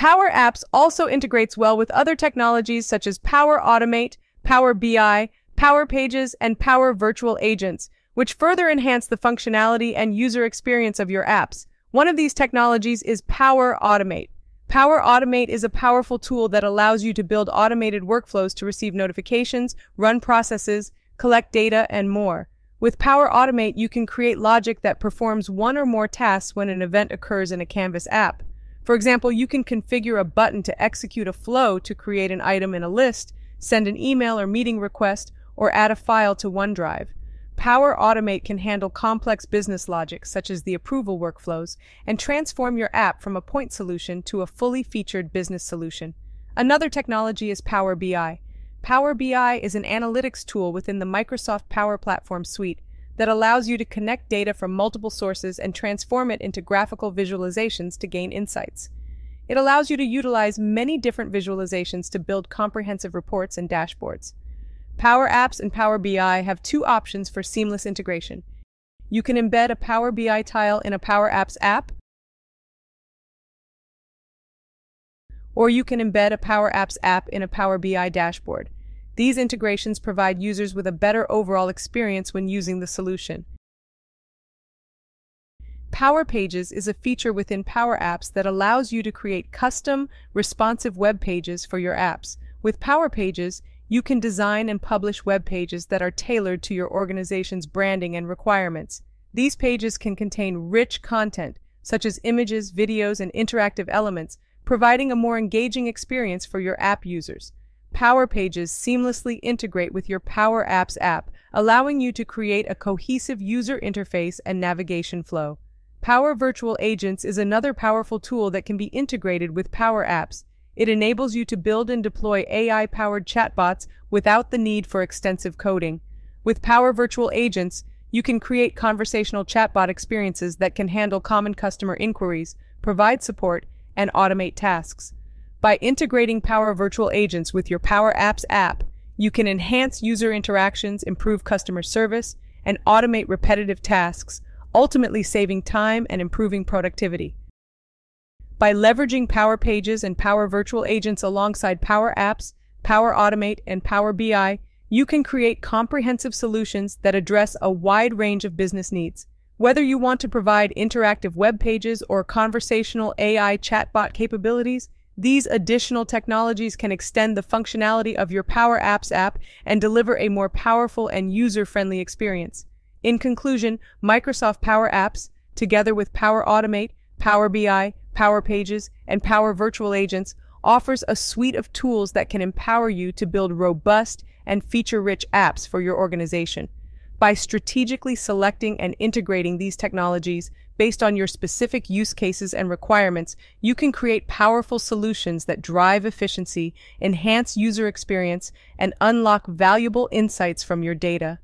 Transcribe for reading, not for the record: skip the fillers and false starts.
Power Apps also integrates well with other technologies such as Power Automate, Power BI, Power Pages, and Power Virtual Agents, which further enhance the functionality and user experience of your apps. One of these technologies is Power Automate. Power Automate is a powerful tool that allows you to build automated workflows to receive notifications, run processes, collect data, and more. With Power Automate, you can create logic that performs one or more tasks when an event occurs in a Canvas app. For example, you can configure a button to execute a flow to create an item in a list, send an email or meeting request, or add a file to OneDrive. Power Automate can handle complex business logic, such as the approval workflows, and transform your app from a point solution to a fully featured business solution. Another technology is Power BI. Power BI is an analytics tool within the Microsoft Power Platform suite that allows you to connect data from multiple sources and transform it into graphical visualizations to gain insights. It allows you to utilize many different visualizations to build comprehensive reports and dashboards. Power Apps and Power BI have two options for seamless integration. You can embed a Power BI tile in a Power Apps app, or you can embed a Power Apps app in a Power BI dashboard. These integrations provide users with a better overall experience when using the solution. Power Pages is a feature within Power Apps that allows you to create custom, responsive web pages for your apps. With Power Pages, you can design and publish web pages that are tailored to your organization's branding and requirements. These pages can contain rich content, such as images, videos, and interactive elements, providing a more engaging experience for your app users. Power Pages seamlessly integrate with your Power Apps app, allowing you to create a cohesive user interface and navigation flow. Power Virtual Agents is another powerful tool that can be integrated with Power Apps. It enables you to build and deploy AI-powered chatbots without the need for extensive coding. With Power Virtual Agents, you can create conversational chatbot experiences that can handle common customer inquiries, provide support, and automate tasks. By integrating Power Virtual Agents with your Power Apps app, you can enhance user interactions, improve customer service, and automate repetitive tasks, ultimately saving time and improving productivity. By leveraging Power Pages and Power Virtual Agents alongside Power Apps, Power Automate, and Power BI, you can create comprehensive solutions that address a wide range of business needs. Whether you want to provide interactive web pages or conversational AI chatbot capabilities, these additional technologies can extend the functionality of your Power Apps app and deliver a more powerful and user-friendly experience. In conclusion, Microsoft Power Apps, together with Power Automate, Power BI, Power Pages, and Power Virtual Agents, offers a suite of tools that can empower you to build robust and feature-rich apps for your organization. By strategically selecting and integrating these technologies based on your specific use cases and requirements, you can create powerful solutions that drive efficiency, enhance user experience, and unlock valuable insights from your data.